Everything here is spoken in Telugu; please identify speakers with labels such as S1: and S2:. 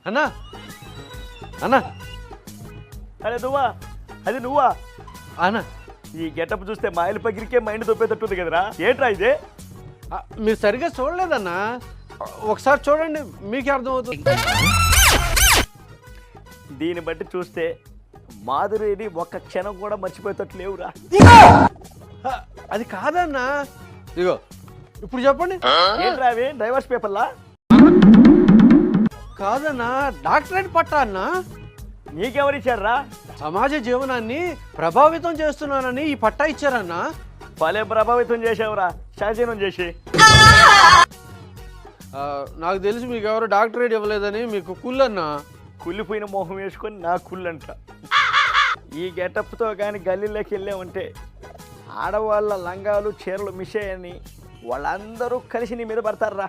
S1: అన్నా అన్నా
S2: అరే నువ్వా? అది నువ్వా?
S1: అన్నా
S2: ఈ గెటప్ చూస్తే మాయల పగిరికే మైండ్ దొబ్బేటట్టుంది కదరా. ఏంట్రా ఇదే?
S1: మీరు సరిగ్గా చూడలేదన్నా, ఒకసారి చూడండి మీకే అర్థమవుతుంది.
S2: దీన్ని బట్టి చూస్తే మాధురిని ఒక్క క్షణం కూడా మర్చిపోయేటట్టు లేవురా.
S1: అది కాదన్నా, ఇగో ఇప్పుడు చెప్పండి.
S2: ఏంట్రా అవి డైవర్స్ పేపర్లా?
S1: కాదన్నా, డాక్టరేట్ పట్టా అన్నా.
S2: నీకెవరిచ్చారా?
S1: సమాజ జీవనాన్ని ప్రభావితం చేస్తున్నానని ఈ పట్టా ఇచ్చారన్నా.
S2: భలే ప్రభావితం చేసావురా, సహజీవనం చేసి.
S1: నాకు తెలిసి మీకు ఎవరు డాక్టరేట్ ఇవ్వలేదని మీకు కుళ్ళన్నా.
S2: కుళ్ళిపోయిన మొహం వేసుకొని నా కుళ్ళంట. ఈ గెటప్తో కానీ గల్లీలోకి వెళ్ళామంటే ఆడవాళ్ళ లంగాలు చీరలు మిస్ అయ్యని వాళ్ళందరూ కలిసి నీ మీద పడతారా.